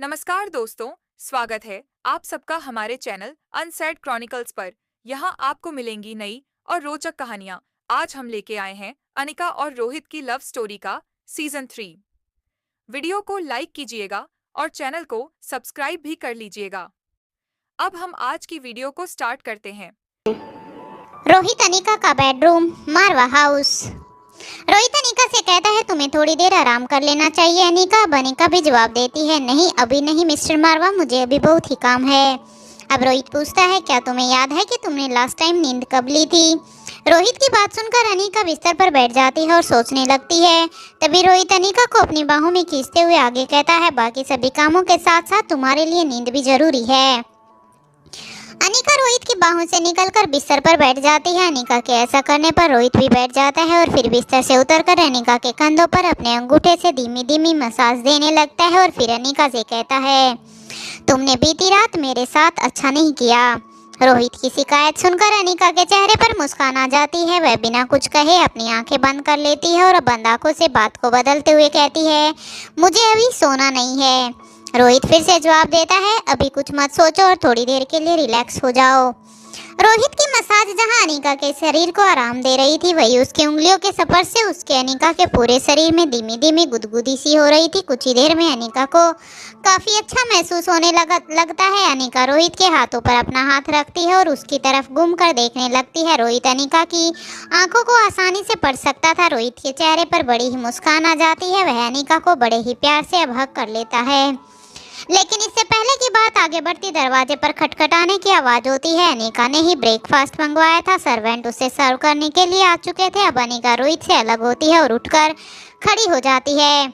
नमस्कार दोस्तों, स्वागत है आप सबका हमारे चैनल अनसेड क्रॉनिकल्स पर। यहाँ आपको मिलेंगी नई और रोचक कहानियाँ। आज हम लेके आए हैं अनिका और रोहित की लव स्टोरी का सीजन 3। वीडियो को लाइक कीजिएगा और चैनल को सब्सक्राइब भी कर लीजिएगा। अब हम आज की वीडियो को स्टार्ट करते हैं। रोहित अनिका का बेडरूम, मारवा हाउस। रोहित अनिका से कहता है तुम्हें थोड़ी देर आराम कर लेना चाहिए अनिका। अब अनिका भी जवाब देती है नहीं अभी नहीं मिस्टर मारवा, मुझे अभी बहुत ही काम है। अब रोहित पूछता है क्या तुम्हें याद है कि तुमने लास्ट टाइम नींद कब ली थी। रोहित की बात सुनकर अनिका बिस्तर पर बैठ जाती है और सोचने लगती है। तभी रोहित अनिका को अपनी बाहों में खींचते हुए आगे कहता है बाकी सभी कामों के साथ साथ तुम्हारे लिए नींद भी जरूरी है। अनिका रोहित की बाहों से निकलकर बिस्तर पर बैठ जाती है। अनिका के ऐसा करने पर रोहित भी बैठ जाता है और फिर बिस्तर से उतरकर अनिका के कंधों पर अपने अंगूठे से धीमी धीमी मसाज देने लगता है और फिर अनिका से कहता है तुमने बीती रात मेरे साथ अच्छा नहीं किया। रोहित की शिकायत सुनकर अनिका के चेहरे पर मुस्कान आ जाती है। वह बिना कुछ कहे अपनी आंखें बंद कर लेती है और बंद आंखों से बात को बदलते हुए कहती है मुझे अभी सोना नहीं है। रोहित फिर से जवाब देता है अभी कुछ मत सोचो और थोड़ी देर के लिए रिलैक्स हो जाओ। रोहित की मसाज जहां अनिका के शरीर को आराम दे रही थी वही उसकी उंगलियों के सफर से उसके अनिका के पूरे शरीर में धीमी धीमी गुदगुदी सी हो रही थी। कुछ ही देर में अनिका को काफी अच्छा महसूस होने लगता है। अनिका रोहित के हाथों पर अपना हाथ रखती है और उसकी तरफ घूम कर देखने लगती है। रोहित अनिका की आंखों को आसानी से पढ़ सकता था। रोहित के चेहरे पर बड़ी ही मुस्कान आ जाती है। वह अनिका को बड़े ही प्यार से अब हग कर लेता है। लेकिन इससे पहले की बात आगे बढ़ती दरवाजे पर खटखटाने की आवाज होती है। अनिका ने ही ब्रेकफास्ट मंगवाया था। सर्वेंट उसे सर्व करने के लिए आ चुके थे। अब अनिका रोहित से अलग होती है और उठकर खड़ी हो जाती है।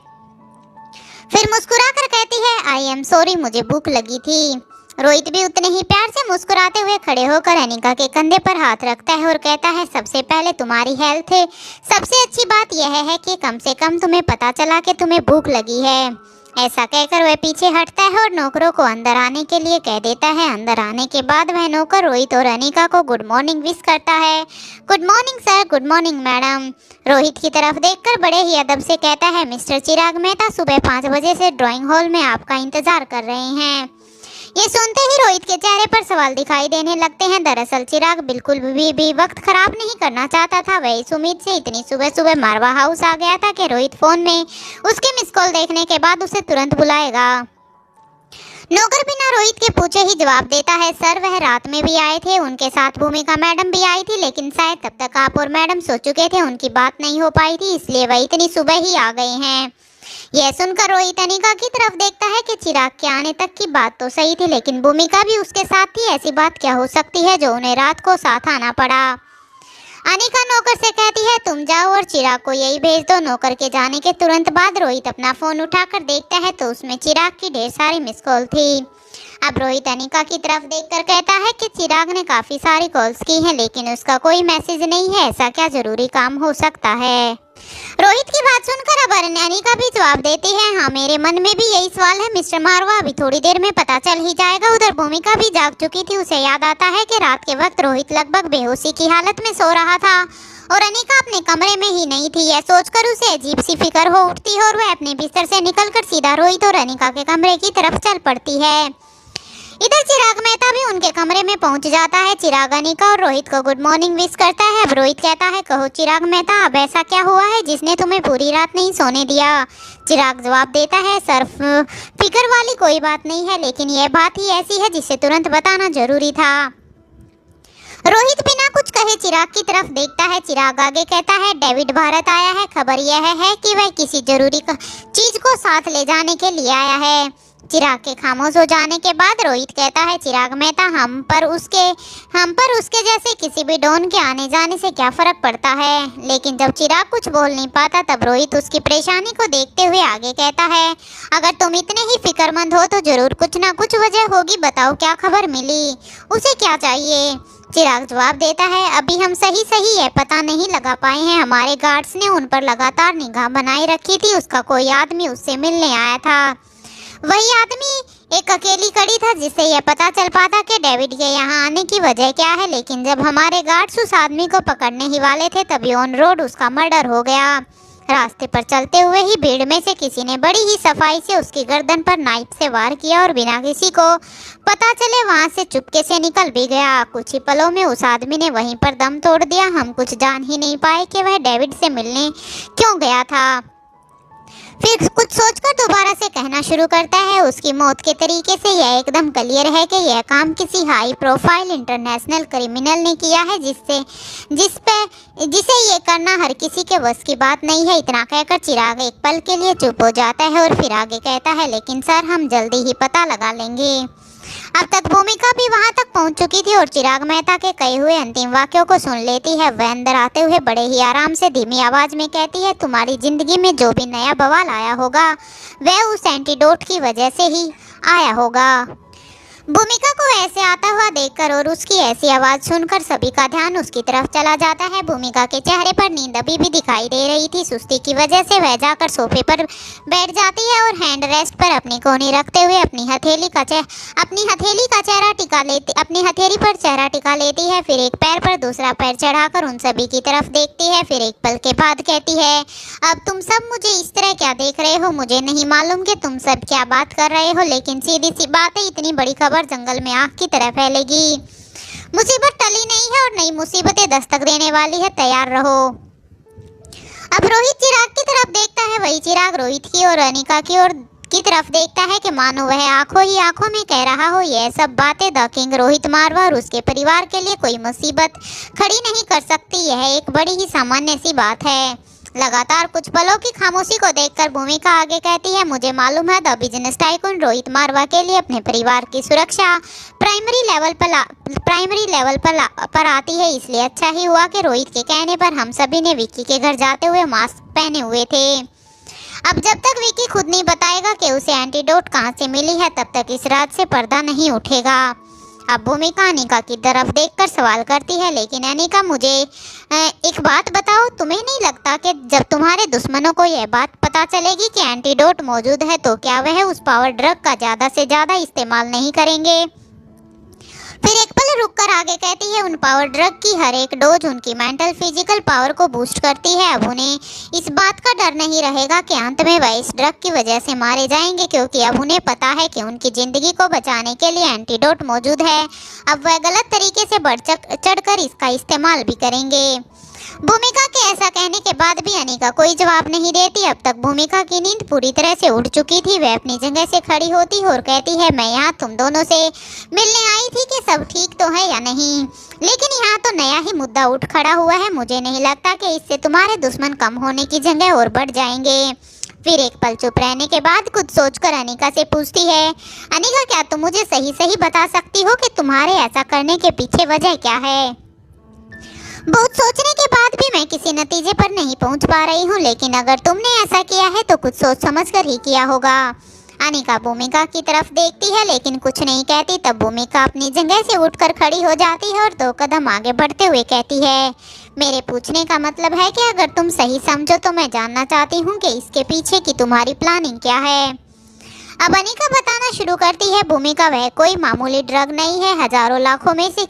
फिर मुस्कुराकर कहती है आई एम सॉरी मुझे भूख लगी थी। रोहित भी उतने ही प्यार से मुस्कुराते हुए खड़े होकर अनिका के कंधे पर हाथ रखता है और कहता है सबसे पहले तुम्हारी हेल्थ है। सबसे अच्छी बात यह है कि कम से कम तुम्हें पता चला कि तुम्हें भूख लगी है। ऐसा कहकर वह पीछे हटता है और नौकरों को अंदर आने के लिए कह देता है। अंदर आने के बाद वह नौकर रोहित और अनिका को गुड मॉर्निंग विश करता है। Good morning sir, good morning madam. Rohit की तरफ देखकर बड़े ही अदब से कहता है मिस्टर चिराग मेहता सुबह 5 बजे से ड्राइंग हॉल में आपका इंतजार कर रहे हैं। ये सुनते ही रोहित के चेहरे पर सवाल दिखाई देने लगते हैं। दरअसल चिराग बिल्कुल भी वक्त खराब नहीं करना चाहता था। वह इस उम्मीद से इतनी सुबह सुबह मारवा हाउस आ गया था कि रोहित फोन में उसके मिस कॉल देखने के बाद उसे तुरंत बुलाएगा। नौकर बिना रोहित के पूछे ही जवाब देता है सर वह रात में भी आए थे, उनके साथ भूमिका मैडम भी आई थी, लेकिन शायद तब तक आप और मैडम सो चुके थे, उनकी बात नहीं हो पाई थी, इसलिए वह इतनी सुबह ही आ गए हैं। यह सुनकर रोहित अनिका की तरफ देखता है कि चिराग के आने तक की बात तो सही थी, लेकिन भूमिका भी उसके साथ थी। ऐसी बात क्या हो सकती है जो उन्हें रात को साथ आना पड़ा। अनिका नौकर से कहती है तुम जाओ और चिराग को यही भेज दो। नौकर के जाने के तुरंत बाद रोहित अपना फोन उठाकर देखता है तो उसमें चिराग की ढेर सारी मिस कॉल थी। अब रोहित अनिका की तरफ देखकर कहता है कि चिराग ने काफी सारी कॉल्स की हैं लेकिन उसका कोई मैसेज नहीं है, ऐसा क्या जरूरी काम हो सकता है। रोहित की बात सुनकर अब अनिका भी जवाब देती है हाँ मेरे मन में भी यही सवाल है मिस्टर मारवा, अभी थोड़ी देर में पता चल ही जाएगा। उधर भूमिका भी जाग चुकी थी। उसे याद आता है कि रात के वक्त रोहित लगभग बेहोशी की हालत में सो रहा था और अनिका अपने कमरे में ही नहीं थी। यह सोचकर उसे अजीब सी फिक्र हो उठती है और वह अपने बिस्तर से निकलकर सीधा रोहित और अनिका के कमरे की तरफ चल पड़ती है। इधर चिराग मेहता भी उनके कमरे में पहुंच जाता है। चिराग अनिका और रोहित को गुड मॉर्निंग विश करता है। अब रोहित कहता है कहो चिराग मेहता अब ऐसा क्या हुआ है जिसने तुम्हें पूरी रात नहीं सोने दिया। चिराग जवाब देता है सर फिक्र वाली कोई बात नहीं है, लेकिन यह बात ही ऐसी है जिसे तुरंत बताना जरूरी था। रोहित बिना कुछ कहे चिराग की तरफ देखता है। चिराग आगे कहता है डेविड भारत आया है, खबर यह है कि वह किसी जरूरी चीज को साथ ले जाने के लिए आया है। चिराग के खामोश हो जाने के बाद रोहित कहता है चिराग मेहता हम पर उसके जैसे किसी भी डॉन के आने जाने से क्या फर्क पड़ता है। लेकिन जब चिराग कुछ बोल नहीं पाता तब रोहित उसकी परेशानी को देखते हुए आगे कहता है अगर तुम इतने ही फिक्रमंद हो तो जरूर कुछ ना कुछ वजह होगी, बताओ क्या खबर मिली, उसे क्या चाहिए। चिराग जवाब देता है अभी हम सही यह पता नहीं लगा पाए हैं, हमारे गार्ड्स ने उन पर लगातार निगाह बनाए रखी थी, उसका कोई आदमी उससे मिलने आया था। वही आदमी एक अकेली कड़ी था जिससे यह पता चल पाता कि डेविड के यहाँ आने की वजह क्या है। लेकिन जब हमारे गार्ड्स उस आदमी को पकड़ने ही वाले थे तभी ऑन रोड उसका मर्डर हो गया। रास्ते पर चलते हुए ही भीड़ में से किसी ने बड़ी ही सफाई से उसकी गर्दन पर नाइफ से वार किया और बिना किसी को पता चले वहां से चुपके से निकल भी गया। कुछ ही पलों में उस आदमी ने वहीं पर दम तोड़ दिया। हम कुछ जान ही नहीं पाए कि वह डेविड से मिलने क्यों गया था। फिर कुछ सोचकर दोबारा से कहना शुरू करता है। उसकी मौत के तरीके से यह एकदम क्लियर है कि यह काम किसी हाई प्रोफाइल इंटरनेशनल क्रिमिनल ने किया है जिसे ये करना हर किसी के बस की बात नहीं है। इतना कहकर चिराग एक पल के लिए चुप हो जाता है और फिर आगे कहता है, लेकिन सर हम जल्दी ही पता लगा लेंगे। अब तक भूमिका भी वहां तक पहुंच चुकी थी और चिराग मेहता के कहे हुए अंतिम वाक्यों को सुन लेती है। वह अंदर आते हुए बड़े ही आराम से धीमी आवाज में कहती है, तुम्हारी जिंदगी में जो भी नया बवाल आया होगा वह उस एंटीडोट की वजह से ही आया होगा। भूमिका को ऐसे आता हुआ देखकर और उसकी ऐसी आवाज सुनकर सभी का ध्यान उसकी तरफ चला जाता है। भूमिका के चेहरे पर नींद अभी भी दिखाई दे रही थी। सुस्ती की वजह से वह जाकर सोफे पर बैठ जाती है और हैंड रेस्ट पर अपनी कोहनी रखते हुए अपनी हथेली पर चेहरा टिका लेती है। फिर एक पैर पर दूसरा पैर चढ़ाकर उन सभी की तरफ देखती है। फिर एक पल के बाद कहती है, अब तुम सब मुझे इस तरह क्या देख रहे हो? मुझे नहीं मालूम कि तुम सब क्या बात कर रहे हो, लेकिन सीधी सी बात है, इतनी बड़ी खबर जंगल में आग की तरह फैलेगी। मुसीबत टली नहीं है और नई मुसीबतें दस्तक देने वाली है, तैयार रहो। अब रोहित चिराग की तरफ देखता है। वही चिराग रोहित की और अनिका की तरफ देखता है कि मानो वह आंखों ही आंखों में कह रहा हो, यह सब बातें द किंग रोहित मारवा और उसके परिवार के लिए कोई मुसीबत खड़ी नहीं कर सकती। यह एक बड़ी ही सामान्य सी बात है। लगातार कुछ पलों की खामोशी को देखकर भूमिका आगे कहती है, मुझे मालूम है द बिजनेस टाइकून रोहित मारवा के लिए अपने परिवार की सुरक्षा प्राइमरी लेवल पर आती है। इसलिए अच्छा ही हुआ कि रोहित के कहने पर हम सभी ने विक्की के घर जाते हुए मास्क पहने हुए थे। अब जब तक विक्की खुद नहीं बताएगा कि उसे एंटीडोट कहाँ से मिली है, तब तक इस रात से पर्दा नहीं उठेगा। अब भूमिका अनिका की तरफ देखकर सवाल करती है, लेकिन अनिका मुझे एक बात बताओ, तुम्हें नहीं लगता कि जब तुम्हारे दुश्मनों को यह बात पता चलेगी कि एंटीडोट मौजूद है तो क्या वह उस पावर ड्रग का ज़्यादा से ज़्यादा इस्तेमाल नहीं करेंगे? फिर एक पल रुककर आगे कहती है, उन पावर ड्रग की हर एक डोज उनकी मेंटल फिजिकल पावर को बूस्ट करती है। अब उन्हें इस बात का डर नहीं रहेगा कि अंत में वह इस ड्रग की वजह से मारे जाएंगे, क्योंकि अब उन्हें पता है कि उनकी जिंदगी को बचाने के लिए एंटीडोट मौजूद है। अब वह गलत तरीके से बढ़ चढ़कर इसका इस्तेमाल भी करेंगे। भूमिका के ऐसा कहने के बाद भी अनिका कोई जवाब नहीं देती। अब तक भूमिका की नींद पूरी तरह से उड़ चुकी थी। वह अपनी जगह से खड़ी होती और कहती है, मैं यहाँ तुम दोनों से मिलने आई थी कि सब ठीक तो है या नहीं, लेकिन यहाँ तो नया ही मुद्दा उठ खड़ा हुआ है। मुझे नहीं लगता कि इससे तुम्हारे दुश्मन कम होने की जगह और बढ़ जाएंगे। फिर एक पल चुप रहने के बाद कुछ सोचकर अनिका से पूछती है, अनिका क्या तुम मुझे सही सही बता सकती हो कि तुम्हारे ऐसा करने के पीछे वजह क्या है? बहुत सोचने के बाद भी मैं किसी नतीजे पर नहीं पहुंच पा रही हूं, लेकिन अगर तुमने ऐसा किया है तो कुछ सोच समझ कर ही किया होगा। अनिका भूमिका की तरफ देखती है लेकिन कुछ नहीं कहती। तब भूमिका अपनी जगह से उठकर खड़ी हो जाती है और 2 कदम आगे बढ़ते हुए कहती है, मेरे पूछने का मतलब है कि अगर तुम सही समझो तो मैं जानना चाहती हूँ कि इसके पीछे की तुम्हारी प्लानिंग क्या है। अब अनिका बताना शुरू करती है, भूमिका वह कोई मामूली ड्रग नहीं है। हजारों लाखों में से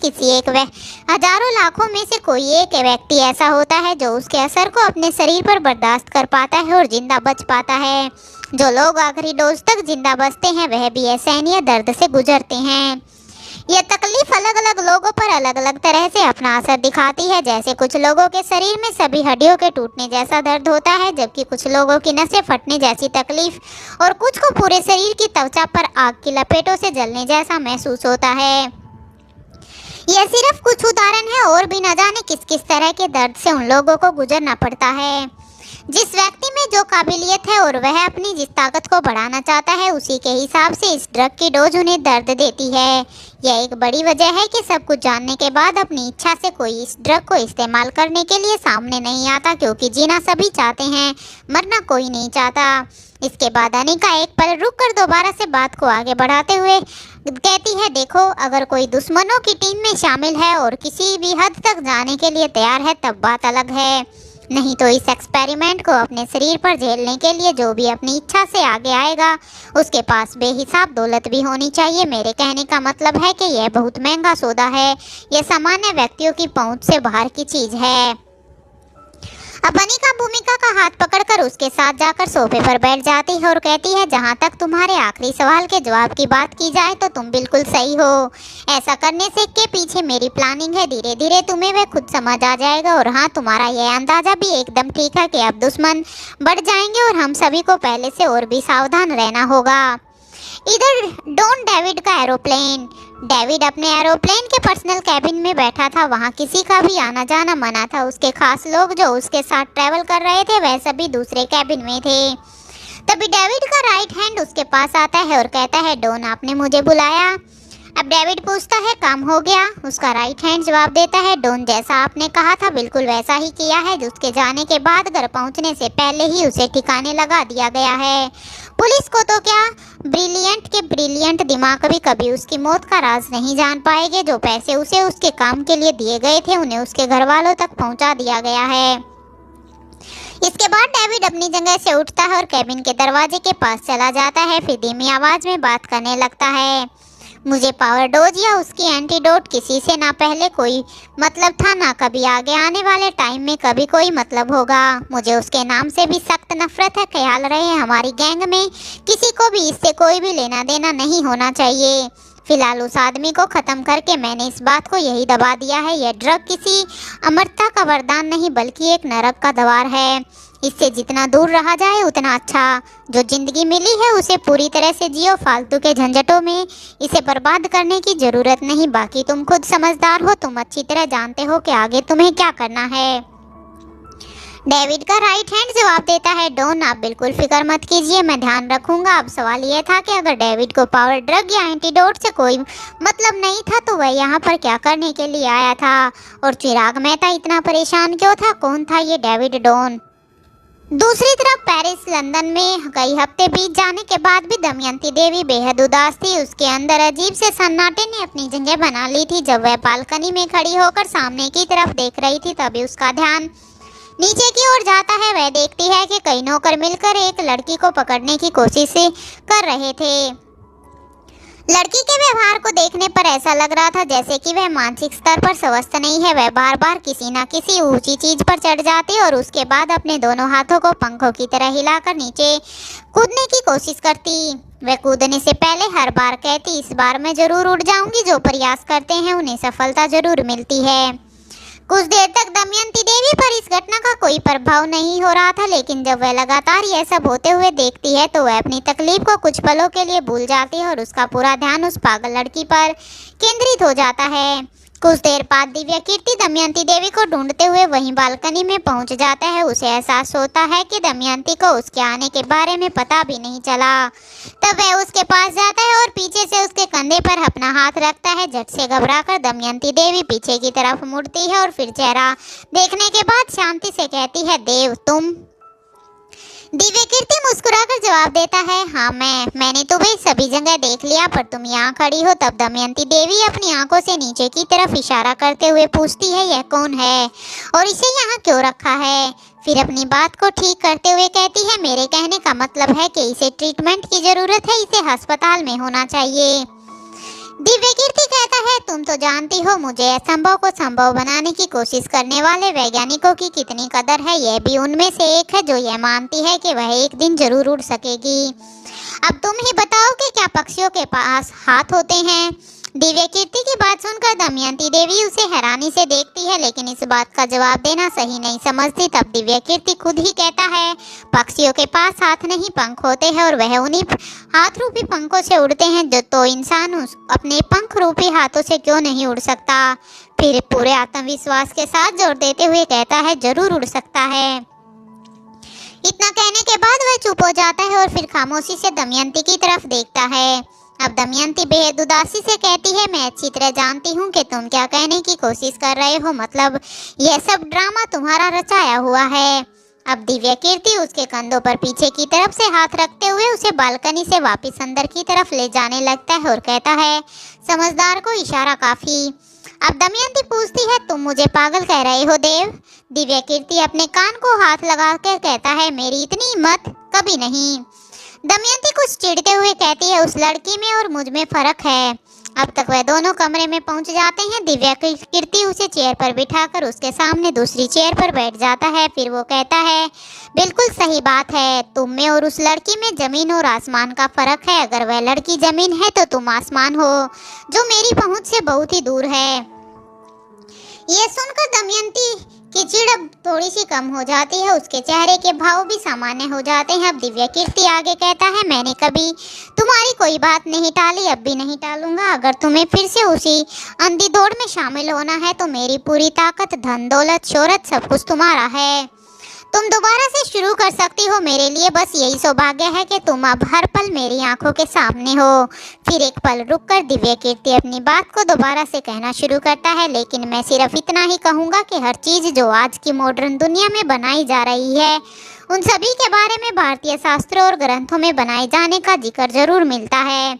कोई एक व्यक्ति ऐसा होता है जो उसके असर को अपने शरीर पर बर्दाश्त कर पाता है और जिंदा बच पाता है। जो लोग आखिरी डोज तक जिंदा बचते हैं वह भी असहनीय दर्द से गुजरते हैं। यह तकलीफ अलग अलग लोगों पर अलग अलग तरह से अपना असर दिखाती है। जैसे कुछ लोगों के शरीर में सभी हड्डियों के टूटने जैसा दर्द होता है, जबकि कुछ लोगों की नसें फटने जैसी तकलीफ और कुछ को पूरे शरीर की त्वचा पर आग की लपेटों से जलने जैसा महसूस होता है। यह सिर्फ कुछ उदाहरण है, और भी न जाने किस किस तरह के दर्द से उन लोगों को गुजरना पड़ता है। जिस व्यक्ति में जो काबिलियत है और वह अपनी जिस ताकत को बढ़ाना चाहता है, उसी के हिसाब से इस ड्रग की डोज उन्हें दर्द देती है। यह एक बड़ी वजह है कि सब कुछ जानने के बाद अपनी इच्छा से कोई इस ड्रग को इस्तेमाल करने के लिए सामने नहीं आता, क्योंकि जीना सभी चाहते हैं, मरना कोई नहीं चाहता। इसके बाद अनिका एक पल रुककर दोबारा से बात को आगे बढ़ाते हुए कहती है, देखो अगर कोई दुश्मनों की टीम में शामिल है और किसी भी हद तक जाने के लिए तैयार है तब बात अलग है, नहीं तो इस एक्सपेरिमेंट को अपने शरीर पर झेलने के लिए जो भी अपनी इच्छा से आगे आएगा उसके पास बेहिसाब दौलत भी होनी चाहिए। मेरे कहने का मतलब है कि यह बहुत महंगा सौदा है, यह सामान्य व्यक्तियों की पहुंच से बाहर की चीज़ है। अब अनिका भूमिका का हाथ पकड़कर उसके साथ जाकर सोफे पर बैठ जाती है और कहती है, जहाँ तक तुम्हारे आखिरी सवाल के जवाब की बात की जाए तो तुम बिल्कुल सही हो। ऐसा करने से के पीछे मेरी प्लानिंग है। धीरे धीरे तुम्हें वह खुद समझ आ जाएगा। और हाँ, तुम्हारा यह अंदाजा भी एकदम ठीक है कि अब दुश्मन बढ़ जाएंगे और हम सभी को पहले से और भी सावधान रहना होगा। इधर डॉन डेविड का एरोप्लेन। डेविड अपने एरोप्लेन के पर्सनल कैबिन में बैठा था। वहाँ किसी का भी आना जाना मना था। उसके खास लोग जो उसके साथ ट्रैवल कर रहे थे वह सभी दूसरे कैबिन में थे। तभी डेविड का राइट हैंड उसके पास आता है और कहता है, डॉन आपने मुझे बुलाया। अब डेविड पूछता है, काम हो गया? उसका राइट हैंड जवाब देता है, डॉन जैसा आपने कहा था बिल्कुल वैसा ही किया है। उसके जाने के बाद घर पहुंचने से पहले ही उसे ठिकाने लगा दिया गया है। पुलिस को तो क्या, ब्रिलियंट के ब्रिलियंट दिमाग भी कभी उसकी मौत का राज नहीं जान पाएंगे। जो पैसे उसे उसके काम के लिए दिए गए थे उन्हें उसके घर वालों तक पहुंचा दिया गया है। इसके बाद डेविड अपनी जगह से उठता है और कैबिन के दरवाजे के पास चला जाता है। फिर धीमी आवाज में बात करने लगता है, मुझे पावर डोज या उसकी एंटीडोट किसी से ना पहले कोई मतलब था, ना कभी आगे आने वाले टाइम में कभी कोई मतलब होगा। मुझे उसके नाम से भी सख्त नफरत है। ख्याल रहे हमारी गैंग में किसी को भी इससे कोई भी लेना देना नहीं होना चाहिए। फिलहाल उस आदमी को ख़त्म करके मैंने इस बात को यही दबा दिया है। यह ड्रग किसी अमरता का वरदान नहीं बल्कि एक नरक का द्वार है। इससे जितना दूर रहा जाए उतना अच्छा। जो जिंदगी मिली है उसे पूरी तरह से जियो। फालतू के झंझटों में इसे बर्बाद करने की ज़रूरत नहीं। बाकी तुम खुद समझदार हो। तुम अच्छी तरह जानते हो कि आगे तुम्हें क्या करना है। डेविड का राइट हैंड जवाब देता है, डॉन आप बिल्कुल फिक्र मत कीजिए, मैं ध्यान रखूंगा। अब सवाल यह था कि अगर डेविड को पावर ड्रग या एंटीडोट से कोई मतलब नहीं था तो वह यहाँ पर क्या करने के लिए आया था। और चिराग मेहता इतना परेशान क्यों था? कौन था ये डेविड डॉन? दूसरी तरफ पेरिस लंदन में कई हफ्ते बीत जाने के बाद भी दमयंती देवी बेहद उदास थी। उसके अंदर अजीब से सन्नाटे ने अपनी जगह बना ली थी। जब वह बालकनी में खड़ी होकर सामने की तरफ देख रही थी तभी उसका ध्यान नीचे की ओर जाता है। वह देखती है कि कई नौकर मिलकर एक लड़की को पकड़ने की कोशिश कर रहे थे। लड़की के व्यवहार को देखने पर ऐसा लग रहा था जैसे कि वह मानसिक स्तर पर स्वस्थ नहीं है। वह बार बार किसी न किसी ऊंची चीज पर चढ़ जाती और उसके बाद अपने दोनों हाथों को पंखों की तरह हिलाकर नीचे कूदने की कोशिश करती। वह कूदने से पहले हर बार कहती, इस बार मैं जरूर उड़ जाऊंगी। जो प्रयास करते हैं उन्हें सफलता जरूर मिलती है। कुछ देर तक दमयंती देवी पर इस घटना का कोई प्रभाव नहीं हो रहा था, लेकिन जब वह लगातार यह सब होते हुए देखती है तो वह अपनी तकलीफ को कुछ पलों के लिए भूल जाती है और उसका पूरा ध्यान उस पागल लड़की पर केंद्रित हो जाता है। कुछ देर बाद दिव्या कीर्ति दमयंती देवी को ढूंढते हुए वहीं बालकनी में पहुंच जाता है। उसे एहसास होता है कि दमयंती को उसके आने के बारे में पता भी नहीं चला। तब वह उसके पास जाता है और पीछे से उसके कंधे पर अपना हाथ रखता है। झट से घबराकर दमयंती देवी पीछे की तरफ मुड़ती है और फिर चेहरा देखने के बाद शांति से कहती है, देव तुम? दिव्या कीर्ति मुस्कुराकर जवाब देता है, हाँ मैंने तुम्हें सभी जगह देख लिया पर तुम यहाँ खड़ी हो। तब दमयंती देवी अपनी आंखों से नीचे की तरफ इशारा करते हुए पूछती है, यह कौन है और इसे यहाँ क्यों रखा है? फिर अपनी बात को ठीक करते हुए कहती है, मेरे कहने का मतलब है कि इसे ट्रीटमेंट की जरूरत है, इसे अस्पताल में होना चाहिए। दिव्या कीर्ति कहता है, तुम तो जानती हो मुझे असंभव को संभव बनाने की कोशिश करने वाले वैज्ञानिकों की कितनी कदर है। यह भी उनमें से एक है जो यह मानती है कि वह एक दिन जरूर उड़ सकेगी। अब तुम ही बताओ कि क्या पक्षियों के पास हाथ होते हैं? दिव्या कीर्ति की बात सुनकर दमयंती देवी उसे हैरानी से देखती है, लेकिन इस बात का जवाब देना सही नहीं समझती। तब दिव्या कीर्ति खुद ही कहता है, पक्षियों के पास हाथ नहीं पंख होते हैं और वह उन्हीं हाथ रूपी पंखों से उड़ते हैं। जो तो इंसान अपने पंख रूपी हाथों से क्यों नहीं उड़ सकता? फिर पूरे आत्मविश्वास के साथ जोर देते हुए कहता है, जरूर उड़ सकता है। इतना कहने के बाद वह चुप हो जाता है और फिर खामोशी से दमयंती की तरफ देखता है। अब दमयंती बेहद उदासी से कहती है, मैं अच्छी तरह जानती हूँ कि तुम क्या कहने की कोशिश कर रहे हो। मतलब यह सब ड्रामा तुम्हारा रचाया हुआ है। अब दिव्या कीर्ति उसके कंधों पर पीछे की तरफ से हाथ रखते हुए उसे बालकनी से वापस अंदर की तरफ ले जाने लगता है और कहता है, समझदार को इशारा काफी। अब दमयंती पूछती है, तुम मुझे पागल कह रहे हो देव? दिव्या कीर्ति अपने कान को हाथ लगाकर कहता है, मेरी इतनी हिम्मत कभी नहीं। दमयंती कुछ चिढ़ते हुए कहती है, उस लड़की में और मुझ में फर्क है। अब तक वह दोनों कमरे में पहुंच जाते हैं। दिव्या कीर्ति उसे चेयर पर बिठाकर उसके सामने दूसरी चेयर पर बैठ जाता है। फिर वो कहता है, बिल्कुल सही बात है, तुम में और उस लड़की में जमीन और आसमान का फर्क है। अगर वह लड़की जमीन है तो तुम आसमान हो, जो मेरी पहुंच से बहुत ही दूर है। यह सुनकर दमयंती की चिढ़ अब थोड़ी सी कम हो जाती है, उसके चेहरे के भाव भी सामान्य हो जाते हैं। अब दिव्या कीर्ति आगे कहता है, मैंने कभी तुम्हारी कोई बात नहीं टाली, अब भी नहीं टालूंगा। अगर तुम्हें फिर से उसी अंधी दौड़ में शामिल होना है तो मेरी पूरी ताकत, धन दौलत, शोहरत सब कुछ तुम्हारा है। तुम दोबारा से शुरू कर सकती हो। मेरे लिए बस यही सौभाग्य है कि तुम अब हर पल मेरी आंखों के सामने हो। फिर एक पल रुककर दिव्या कीर्ति अपनी बात को दोबारा से कहना शुरू करता है, लेकिन मैं सिर्फ इतना ही कहूँगा कि हर चीज़ जो आज की मॉडर्न दुनिया में बनाई जा रही है, उन सभी के बारे में भारतीय शास्त्रों और ग्रंथों में बनाए जाने का जिक्र जरूर मिलता है,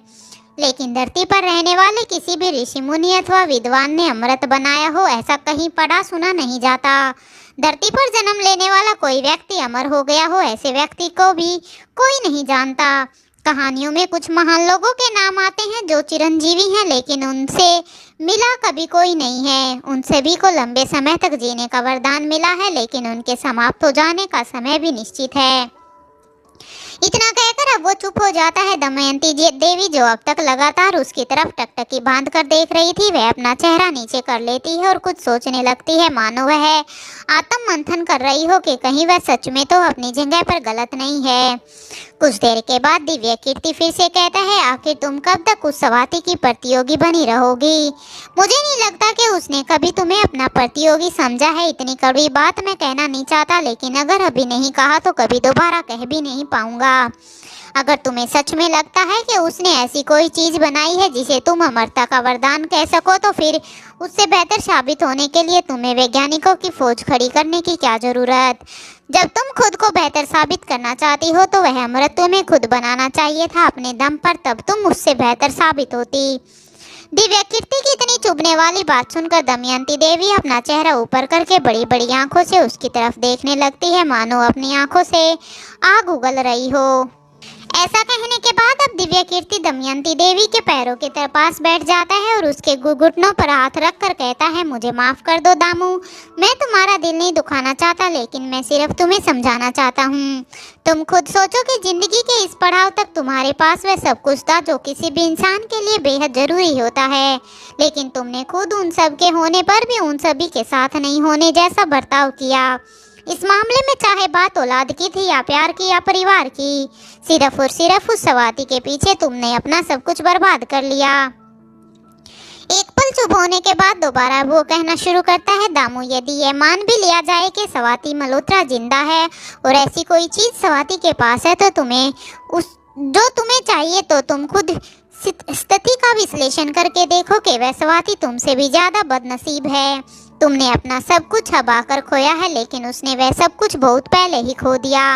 लेकिन धरती पर रहने वाले किसी भी ऋषि मुनि अथवा विद्वान ने अमृत बनाया हो, ऐसा कहीं पढ़ा सुना नहीं जाता। धरती पर जन्म लेने वाला कोई व्यक्ति अमर हो गया हो, ऐसे व्यक्ति को भी कोई नहीं जानता। कहानियों में कुछ महान लोगों के नाम आते हैं जो चिरंजीवी हैं, लेकिन उनसे मिला कभी कोई नहीं है। उन सभी को लंबे समय तक जीने का वरदान मिला है, लेकिन उनके समाप्त हो जाने का समय भी निश्चित है। इतना कहकर अब वो चुप हो जाता है। दमयंती देवी, जो अब तक लगातार उसकी तरफ टकटकी बांध कर देख रही थी, वह अपना चेहरा नीचे कर लेती है और कुछ सोचने लगती है, मानो वह आत्म मंथन कर रही हो कि कहीं वह सच में तो अपनी जगह पर गलत नहीं है। कुछ देर के बाद दिव्या कीर्ति फिर से कहता है, आखिर तुम कब तक उस सवाती की प्रतियोगी बनी रहोगी? मुझे नहीं लगता कि उसने कभी तुम्हें अपना प्रतियोगी समझा है। इतनी कड़वी बात मैं कहना नहीं चाहता, लेकिन अगर अभी नहीं कहा तो कभी दोबारा कह भी नहीं पाऊंगा। अगर तुम्हें सच में लगता है कि उसने ऐसी कोई चीज बनाई है जिसे तुम अमरता का वरदान कह सको, तो फिर उससे बेहतर साबित होने के लिए तुम्हें वैज्ञानिकों की फौज खड़ी करने की क्या जरूरत? जब तुम खुद को बेहतर साबित करना चाहती हो तो वह अमृत तुम्हें खुद बनाना चाहिए था अपने दम पर, तब तुम उससे बेहतर साबित होती। दिव्या कीर्ति की इतनी चुभने वाली बात सुनकर दमयंती देवी अपना चेहरा ऊपर करके बड़ी बड़ी आंखों से उसकी तरफ देखने लगती है, मानो अपनी आंखों से आग उगल रही हो। ऐसा कहने के बाद अब दिव्या कीर्ति दमयंती देवी के पैरों के पास बैठ जाता है और उसके घुटनों पर हाथ रखकर कहता है, मुझे माफ कर दो दामू, मैं तुम्हारा दिल नहीं दुखाना चाहता, लेकिन मैं सिर्फ तुम्हें समझाना चाहता हूँ। तुम खुद सोचो कि जिंदगी के इस पड़ाव तक तुम्हारे पास वह सब कुछ था जो किसी भी इंसान के लिए बेहद जरूरी होता है, लेकिन तुमने खुद उन सब के होने पर भी उन सभी के साथ नहीं होने जैसा बर्ताव किया। इस मामले में चाहे बात औलाद की थी या प्यार की या परिवार की, सिर्फ और सिर्फ उस सवाती के पीछे तुमने अपना सब कुछ बर्बाद कर लिया। एक पल चुप होने के बाद दोबारा वो कहना शुरू करता है, दामू, यदि ये मान भी लिया जाए कि सवाती मल्होत्रा जिंदा है और ऐसी कोई चीज सवाती के पास है, तो तुम्हें जो तुम्हें चाहिए तो तुम खुद स्थिति का विश्लेषण करके देखो कि वह सवाती तुमसे भी ज्यादा बदनसीब है। तुमने अपना सब कुछ हबा कर खोया है, लेकिन उसने वह सब कुछ बहुत पहले ही खो दिया।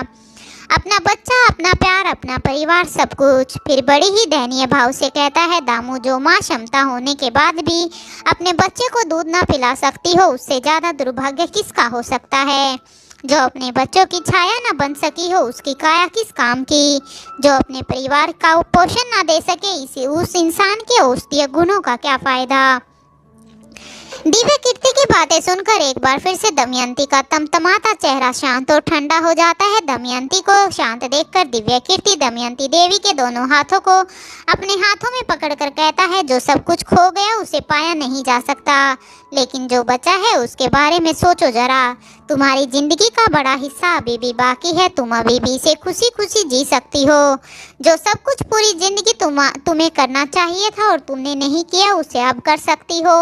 अपना बच्चा, अपना प्यार, अपना परिवार, सब कुछ। फिर बड़ी ही दयनीय भाव से कहता है, दामू, जो माँ क्षमता होने के बाद भी अपने बच्चे को दूध ना पिला सकती हो, उससे ज्यादा दुर्भाग्य किसका हो सकता है? जो अपने बच्चों की छाया न बन सकी हो, उसकी काया किस काम की? जो अपने परिवार का पोषण न दे सके, इसे उस इंसान के औषधीय गुणों का क्या फायदा? दिव्या कीर्ति की बातें सुनकर एक बार फिर से दमयंती का तमतमाता चेहरा शांत और ठंडा हो जाता है। दमयंती को शांत देखकर दिव्या कीर्ति दमयंती देवी के दोनों हाथों को अपने हाथों में पकड़कर कहता है, जो सब कुछ खो गया उसे पाया नहीं जा सकता, लेकिन जो बचा है उसके बारे में सोचो जरा। तुम्हारी जिंदगी का बड़ा हिस्सा अभी भी बाकी है, तुम अभी भी इसे खुशी खुशी जी सकती हो। जो सब कुछ पूरी जिंदगी तुम्हें करना चाहिए था और तुमने नहीं किया, उसे अब कर सकती हो।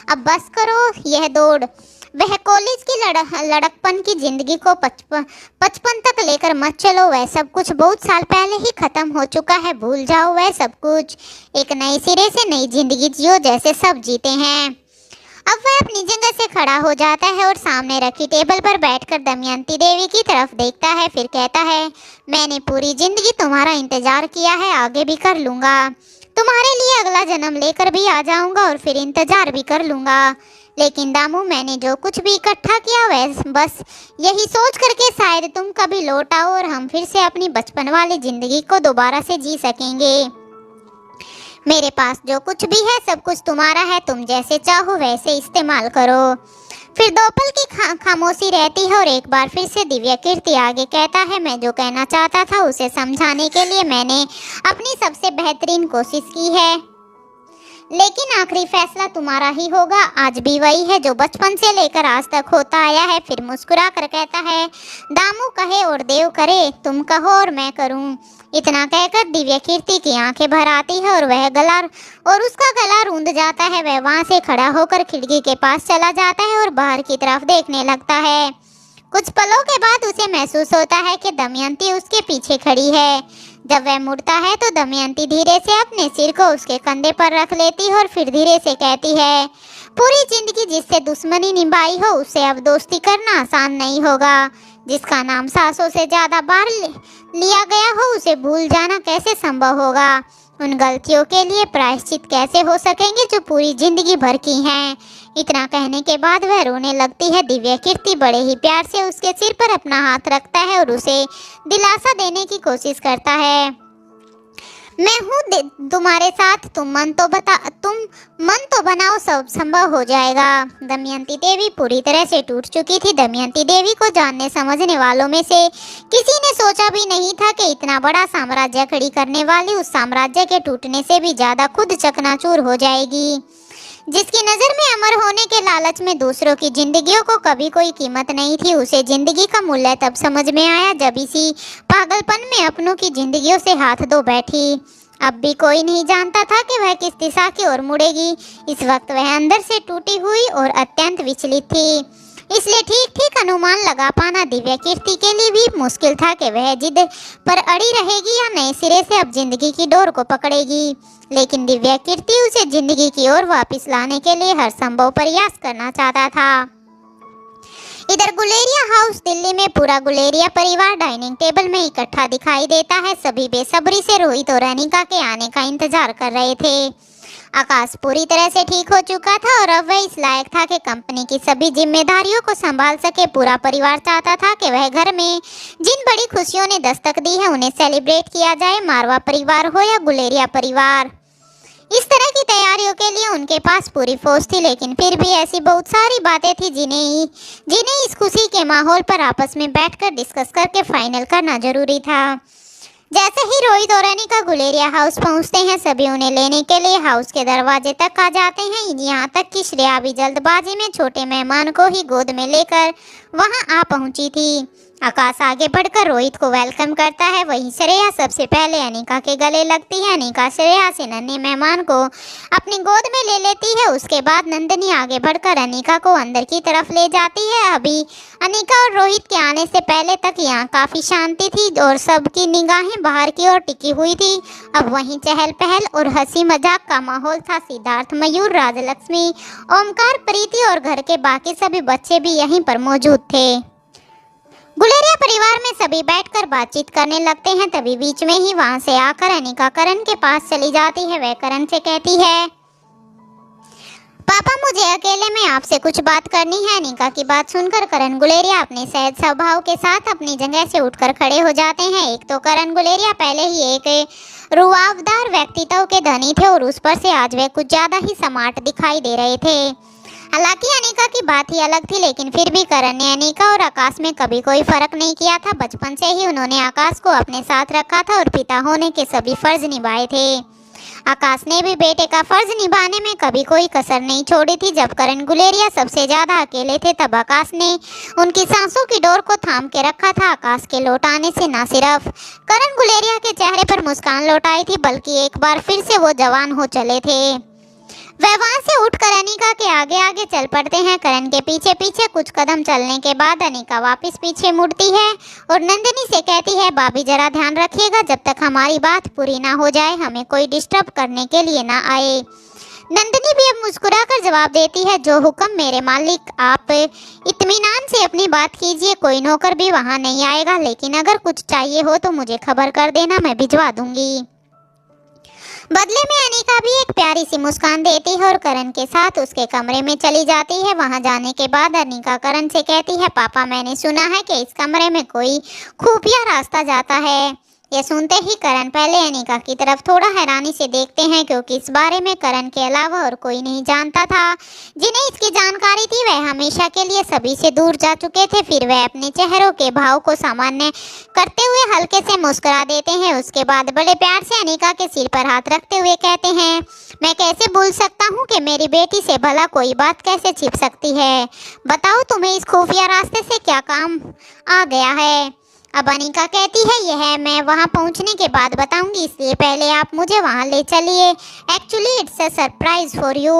अब बस करो यह दौड़। वह कॉलेज की लड़कपन की जिंदगी को बचपन तक लेकर मत चलो, वह सब कुछ बहुत साल पहले ही खत्म हो चुका है, भूल जाओ वह सब कुछ। एक नए सिरे से नई जिंदगी जियो जैसे सब जीते हैं। अब वह अपनी जगह से खड़ा हो जाता है और सामने रखी टेबल पर बैठकर दमयंती देवी की तरफ देखता है। फिर कहता है, मैंने पूरी जिंदगी तुम्हारा इंतजार किया है, आगे भी कर लूँगा। तुम्हारे लिए अगला जन्म लेकर भी आ जाऊँगा और फिर इंतजार भी कर लूँगा। लेकिन दामू, मैंने जो कुछ भी इकट्ठा किया वह बस यही सोच करके शायद तुम कभी लौट आओ और हम फिर से अपनी बचपन वाली जिंदगी को दोबारा से जी सकेंगे। मेरे पास जो कुछ भी है सब कुछ तुम्हारा है, तुम जैसे चाहो वैसे इस्तेमाल करो। फिर 2 पल की खामोशी रहती है और एक बार फिर से दिव्य कीर्ति आगे कहता है, मैं जो कहना चाहता था उसे समझाने के लिए मैंने अपनी सबसे बेहतरीन कोशिश की है, लेकिन आखिरी फैसला तुम्हारा ही होगा। आज भी वही है जो बचपन से लेकर आज तक होता आया है। फिर मुस्कुरा कर कहता है, दामू कहे और देव करे, तुम कहो और मैं करूं। इतना कहकर दिव्य कीर्ति की आंखें भर आती है और उसका गला रूंध जाता है। वह वहां से खड़ा होकर खिड़की के पास चला जाता है और बाहर की तरफ देखने लगता है। कुछ पलों के बाद उसे महसूस होता है कि दमयंती उसके पीछे खड़ी है। जब वह मुड़ता है तो दमयंती धीरे से अपने सिर को उसके कंधे पर रख लेती है और फिर धीरे से कहती है, पूरी जिंदगी जिससे दुश्मनी निभाई हो उससे अब दोस्ती करना आसान नहीं होगा। जिसका नाम सांसों से ज्यादा बार लिया गया हो उसे भूल जाना कैसे संभव होगा। उन गलतियों के लिए प्रायश्चित कैसे हो सकेंगे जो पूरी जिंदगी भर की हैं। इतना कहने के बाद वह रोने लगती है। दिव्य कीर्ति बड़े ही प्यार से उसके सिर पर अपना हाथ रखता है और उसे दिलासा देने की कोशिश करता है। मैं हूँ तुम्हारे साथ, तुम मन तो बनाओ, सब संभव हो जाएगा। दमयंती देवी पूरी तरह से टूट चुकी थी। दमयंती देवी को जानने समझने वालों में से किसी ने सोचा भी नहीं था कि इतना बड़ा साम्राज्य खड़ी करने वाली उस साम्राज्य के टूटने से भी ज्यादा खुद चकनाचूर हो जाएगी। जिसकी नजर में अमर होने के लालच में दूसरों की जिंदगियों को कभी कोई कीमत नहीं थी, उसे जिंदगी का मूल्य तब समझ में आया जब इसी पागलपन में अपनों की जिंदगियों से हाथ धो बैठी। अब भी कोई नहीं जानता था कि वह किस दिशा की ओर मुड़ेगी। इस वक्त वह अंदर से टूटी हुई और अत्यंत विचलित थी, इसलिए ठीक ठीक अनुमान लगा पाना दिव्य कीर्ति के लिए भी मुश्किल था कि वह जिद पर अड़ी रहेगी या नए सिरे से अब जिंदगी की डोर को पकड़ेगी। लेकिन दिव्य कीर्ति उसे जिंदगी की ओर वापस लाने के लिए हर संभव प्रयास करना चाहता था। इधर गुलेरिया हाउस दिल्ली में पूरा गुलेरिया परिवार डाइनिंग टेबल में इकट्ठा दिखाई देता है। सभी बेसब्री से रोहित और अनिका के आने का इंतजार कर रहे थे। आकाश पूरी तरह से ठीक हो चुका था और अब वह इस लायक था कि कंपनी की सभी जिम्मेदारियों को संभाल सके। पूरा परिवार चाहता था कि वह घर में जिन बड़ी खुशियों ने दस्तक दी है उन्हें सेलिब्रेट किया जाए, मारवा परिवार हो या गुलेरिया परिवार। इस तरह की तैयारियों के लिए उनके पास पूरी फौज थी, लेकिन फिर भी ऐसी बहुत सारी बातें थी जिन्हें इस खुशी के माहौल पर आपस में बैठकर डिस्कस करके फाइनल करना जरूरी था। जैसे ही रोहित और अनिका गुलेरिया हाउस पहुंचते हैं, सभी उन्हें लेने के लिए हाउस के दरवाजे तक आ जाते हैं। यहाँ तक कि श्रेया भी जल्दबाजी में छोटे मेहमान को ही गोद में लेकर वहां आ पहुंची थी। आकाश आगे बढ़कर रोहित को वेलकम करता है, वहीं श्रेया सबसे पहले अनिका के गले लगती है। अनिका श्रेया से नन्हे मेहमान को अपनी गोद में ले लेती है। उसके बाद नंदिनी आगे बढ़कर अनिका को अंदर की तरफ ले जाती है। अभी अनिका और रोहित के आने से पहले तक यहाँ काफी शांति थी और सबकी निगाहें बाहर की ओर टिकी हुई थी। अब वहीं चहल पहल और हंसी मजाक का माहौल था। सिद्धार्थ, मयूर, राजलक्ष्मी, ओमकार, प्रीति और घर के बाकी सभी बच्चे भी यहीं पर मौजूद थे। गुलेरिया परिवार में सभी बैठकर बातचीत करने लगते हैं। तभी बीच में ही वहां से आकर अनिका करण के पास चली जाती है। वह करण से कहती है, पापा मुझे अकेले में आपसे कुछ बात करनी है। अनिका की बात सुनकर करण गुलेरिया अपने सहज स्वभाव के साथ अपनी जगह से उठकर खड़े हो जाते हैं। एक तो करण गुलेरिया पहले ही एक रुआवदार व्यक्तित्व के धनी थे और उस पर से आज वे कुछ ज्यादा ही स्मार्ट दिखाई दे रहे थे। हालांकि अनिका की बात ही अलग थी, लेकिन फिर भी करण ने अनिका और आकाश में कभी कोई फर्क नहीं किया था। बचपन से ही उन्होंने आकाश को अपने साथ रखा था और पिता होने के सभी फर्ज निभाए थे। आकाश ने भी बेटे का फर्ज निभाने में कभी कोई कसर नहीं छोड़ी थी। जब करण गुलेरिया सबसे ज्यादा अकेले थे तब आकाश ने उनकी सांसों की डोर को थाम के रखा था। आकाश के लौट आने से न सिर्फ करण गुलेरिया के चेहरे पर मुस्कान लौट आई थी, बल्कि एक बार फिर से वो जवान हो चले थे। वह वहां से उठकर अनिका के आगे आगे चल पड़ते हैं। करण के पीछे पीछे कुछ कदम चलने के बाद अनिका वापस पीछे मुड़ती है और नंदिनी से कहती है, भाभी जरा ध्यान रखिएगा, जब तक हमारी बात पूरी ना हो जाए हमें कोई डिस्टर्ब करने के लिए ना आए। नंदिनी भी अब मुस्कुराकर जवाब देती है, जो हुक्म मेरे मालिक, आप इत्मीनान से अपनी बात कीजिए, कोई नौकर भी वहां नहीं आएगा, लेकिन अगर कुछ चाहिए हो तो मुझे खबर कर देना, मैं भिजवा दूंगी। बदले में अनिका भी एक प्यारी सी मुस्कान देती है और करण के साथ उसके कमरे में चली जाती है। वहां जाने के बाद अनिका करण से कहती है, पापा मैंने सुना है कि इस कमरे में कोई खुफिया रास्ता जाता है। ये सुनते ही करण पहले अनिका की तरफ थोड़ा हैरानी से देखते हैं, क्योंकि इस बारे में करण के अलावा और कोई नहीं जानता था। जिन्हें इसकी जानकारी थी वह हमेशा के लिए सभी से दूर जा चुके थे। फिर वह अपने चेहरों के भाव को सामान्य करते हुए हल्के से मुस्कुरा देते हैं। उसके बाद बड़े प्यार से अनिका के सिर पर हाथ रखते हुए कहते हैं, मैं कैसे भूल सकता हूँ कि मेरी बेटी से भला कोई बात कैसे छिप सकती है। बताओ तुम्हें इस खुफिया रास्ते से क्या काम आ गया है। अब अनिका कहती है, यह मैं वहां पहुंचने के बाद बताऊंगी, इसलिए पहले आप मुझे वहां ले चलिए। Actually it's a surprise for you.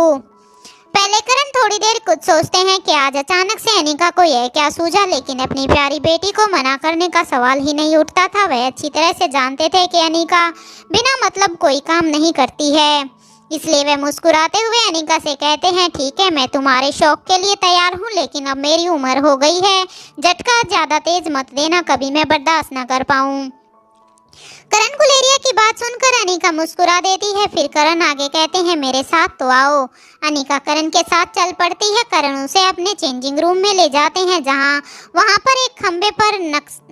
पहले करण थोड़ी देर कुछ सोचते हैं कि आज अचानक से अनिका को यह क्या सूझा, लेकिन अपनी प्यारी बेटी को मना करने का सवाल ही नहीं उठता था। वह अच्छी तरह से जानते थे कि अनिका बिना मतलब कोई काम नहीं करती है, इसलिए वे मुस्कुराते हुए अनिका से कहते हैं, ठीक है, मैं तुम्हारे शौक के लिए तैयार हूँ, लेकिन अब मेरी उम्र हो गई है। झटका ज़्यादा तेज मत देना, कभी मैं बर्दाश्त न कर पाऊँ। करण गुलेरिया की बात सुनकर अनिका मुस्कुरा देती है। फिर करण आगे कहते हैं, मेरे साथ तो आओ। अनिका करण के साथ चल पड़ती है। करण उसे अपने चेंजिंग रूम में ले जाते हैं, जहां वहां पर एक खंबे पर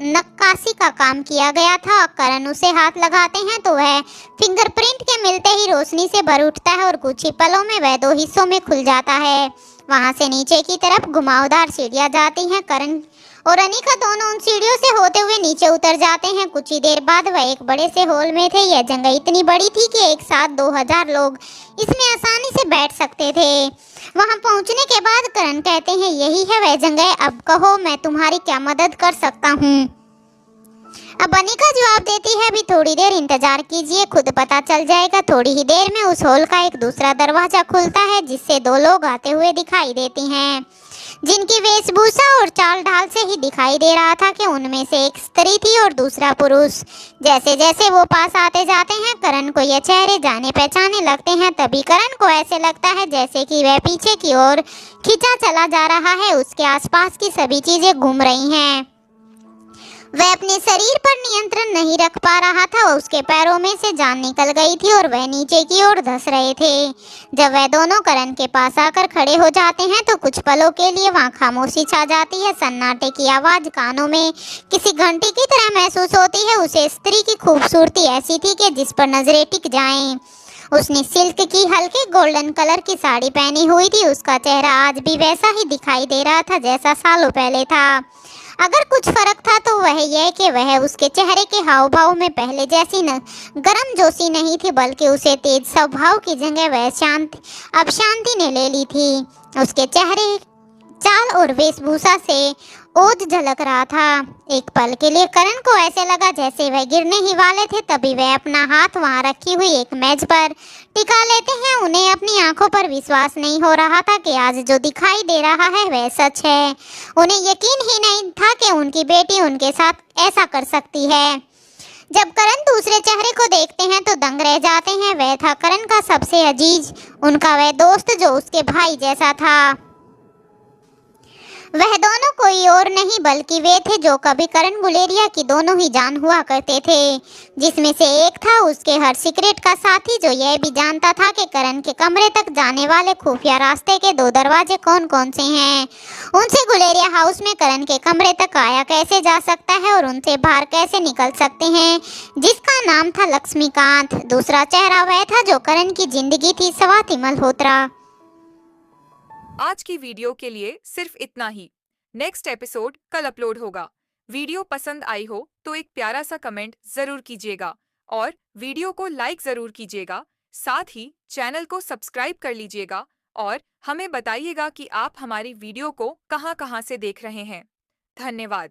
नक्काशी का काम किया गया था। करण उसे हाथ लगाते हैं तो वह फिंगरप्रिंट के मिलते ही रोशनी से भर उठता है और कुछ ही पलों में वह दो हिस्सों में खुल जाता है। वहां से नीचे की तरफ घुमावदार सीढ़ियां जाती हैं। करण और अनिका दोनों उन सीढ़ियों से होते हुए नीचे उतर जाते हैं। कुछ ही देर बाद वह एक बड़े से हॉल में थे। यह जगह इतनी बड़ी थी कि एक साथ 2000 लोग इसमें आसानी से बैठ सकते थे। वहां पहुंचने के बाद करण कहते हैं, यही है वह जगह, अब कहो मैं तुम्हारी क्या मदद कर सकता हूँ। अब अनिका जवाब देती है, अभी थोड़ी देर इंतजार कीजिए, खुद पता चल जाएगा। थोड़ी ही देर में उस हॉल का एक दूसरा दरवाजा खुलता है, जिससे दो लोग आते हुए दिखाई देती हैं, जिनकी वेशभूषा और चाल ढाल से ही दिखाई दे रहा था कि उनमें से एक स्त्री थी और दूसरा पुरुष। जैसे जैसे वो पास आते जाते हैं, करण को ये चेहरे जाने पहचाने लगते हैं। तभी करण को ऐसे लगता है जैसे कि वह पीछे की ओर खींचा चला जा रहा है। उसके आसपास की सभी चीजें घूम रही हैं। वह अपने शरीर पर नियंत्रण नहीं रख पा रहा था। उसके पैरों में से जान निकल गई थी और वह नीचे की ओर धंस रहे थे। जब वह दोनों करण के पास आकर खड़े हो जाते हैं तो कुछ पलों के लिए वहां खामोशी छा जाती है। सन्नाटे की आवाज कानों में किसी घंटी की तरह महसूस होती है। उसे स्त्री की खूबसूरती ऐसी थी कि जिस पर नजरें टिक जाएं। उसने सिल्क की हल्के गोल्डन कलर की साड़ी पहनी हुई थी। उसका चेहरा आज भी वैसा ही दिखाई दे रहा था जैसा सालों पहले था। अगर कुछ फर्क था तो वह यह कि वह उसके चेहरे के हाव भाव में पहले जैसी न गर्म जोशी नहीं थी, बल्कि उसे तेज स्वभाव की जगह वह शांति ने ले ली थी। उसके चेहरे, चाल और वेशभूषा से ओज झलक रहा था। एक पल के लिए करण को ऐसे लगा जैसे वह गिरने ही वाले थे। तभी वह अपना हाथ वहां रखी हुई एक मेज पर टिका लेते हैं। उन्हें अपनी आंखों पर विश्वास नहीं हो रहा था कि आज जो दिखाई दे रहा है वह सच है। उन्हें यकीन ही नहीं था कि उनकी बेटी उनके साथ ऐसा कर सकती है। जब करण दूसरे चेहरे को देखते हैं तो दंग रह जाते हैं। वह था करण का सबसे अजीज, उनका वह दोस्त जो उसके भाई जैसा था। वह दोनों कोई और नहीं बल्कि वे थे जो कभी करण गुलेरिया की दोनों ही जान हुआ करते थे, जिसमें से एक था उसके हर सीक्रेट का साथी, जो यह भी जानता था कि करण के कमरे तक जाने वाले खुफिया रास्ते के दो दरवाजे कौन कौन से हैं। उनसे गुलेरिया हाउस में करण के कमरे तक आया कैसे जा सकता है और उनसे बाहर कैसे निकल सकते हैं, जिसका नाम था लक्ष्मीकांत। दूसरा चेहरा वह था जो करण की जिंदगी थी, स्वाति मल्होत्रा। आज की वीडियो के लिए सिर्फ इतना ही। नेक्स्ट एपिसोड कल अपलोड होगा। वीडियो पसंद आई हो तो एक प्यारा सा कमेंट जरूर कीजिएगा और वीडियो को लाइक जरूर कीजिएगा। साथ ही चैनल को सब्सक्राइब कर लीजिएगा और हमें बताइएगा कि आप हमारी वीडियो को कहां-कहां से देख रहे हैं। धन्यवाद।